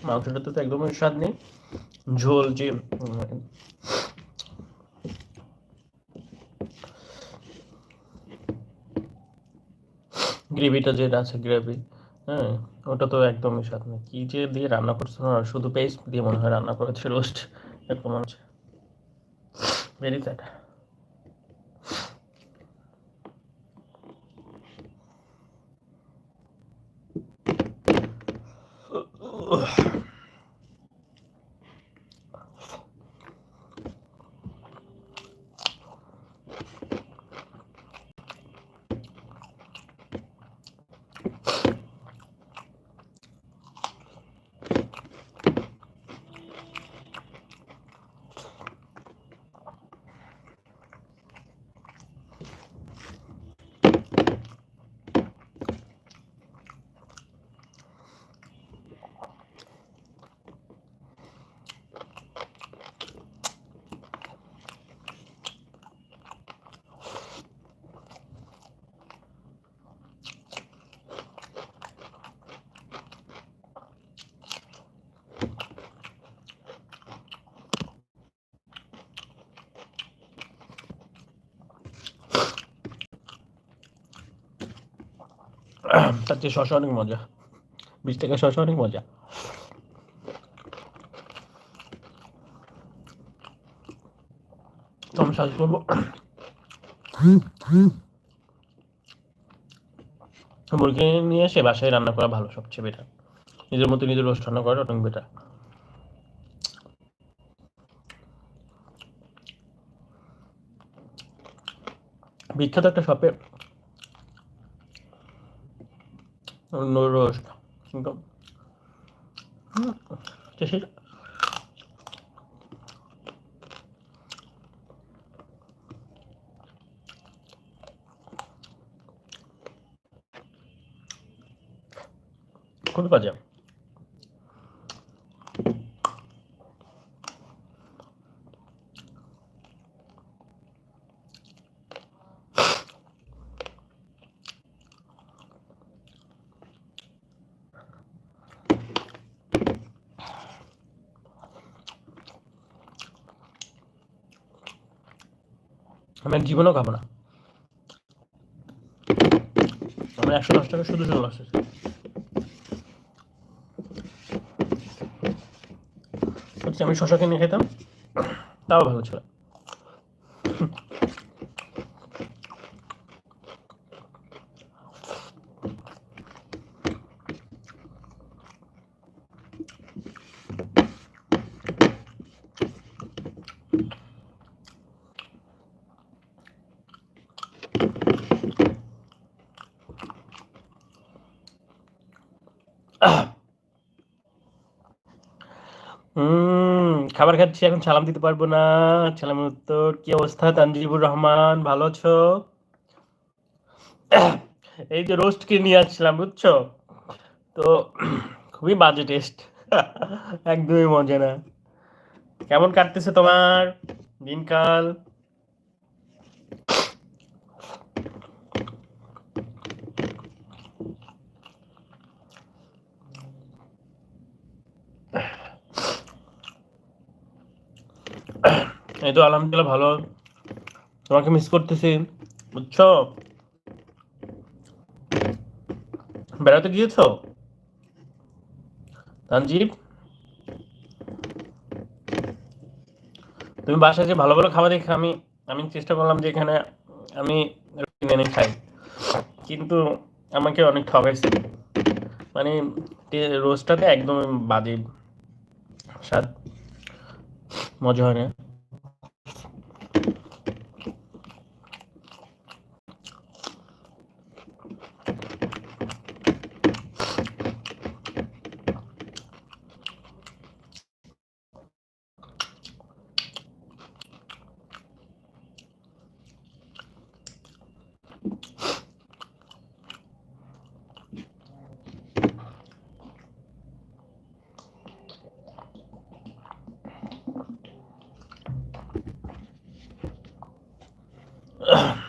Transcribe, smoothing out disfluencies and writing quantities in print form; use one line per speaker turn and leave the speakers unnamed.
মাংসটাতে তো একদমই স্বাদ নেই। ঝোল যে গ্রেভিটা যেটা আছে গ্রেভি, হ্যাঁ, ওটা তো একদমই স্বাদ নেই। কি যে দিয়ে রান্না করছে না, শুধু পেস্ট দিয়ে মনে হয় রান্না করেছে রোস্ট, এরকম আছে। Very sad. তার চেয়ে শশা অনেক মজা, 20 টাকা শশা অনেক মজা। তো আমি সাজেস্ট করবো মুরগি নিয়ে এসে বাসায় রান্না করা ভালো, সবচেয়ে বেটার। নিজের মতো নিজের রোস্ট রান্না করা অনেক বেটার। বিখ্যাত একটা শপে রোস্ট, কিন্তু খুবই বাজে। আমি জীবনেও খাবো না। আমি 110 টাকা শুধু শুধু লস হয়েছে। আমি শশা কিনে খেতাম, তাও ভালো ছিল। খাবার খাচ্ছি, এখন সালাম দিতে পারবো না। সালামের উত্তর কি অবস্থা? তানজিবুর রহমান, ভালো আছো? এই যে রোস্ট কিনে নিয়ে আসছিলাম, বুঝছো তো, খুবই বাজে টেস্ট। একদমই মজা না। কেমন কাটতেছে তোমার দিনকাল? এই তো আলহামদুলিল্লাহ ভালো। তোমাকে মিস করতেছি, বুঝছো। বেড়াতে গিয়েছো তানজিব? তুমি বাসায় যে ভালো ভালো খাবার দেখে আমি আমি চেষ্টা করলাম যে এখানে আমি কিনে এনে খাই, কিন্তু আমাকে অনেক ঠকাইছে। মানে রোস্টটাতে একদম বাজে স্বাদ, মজা হয় না।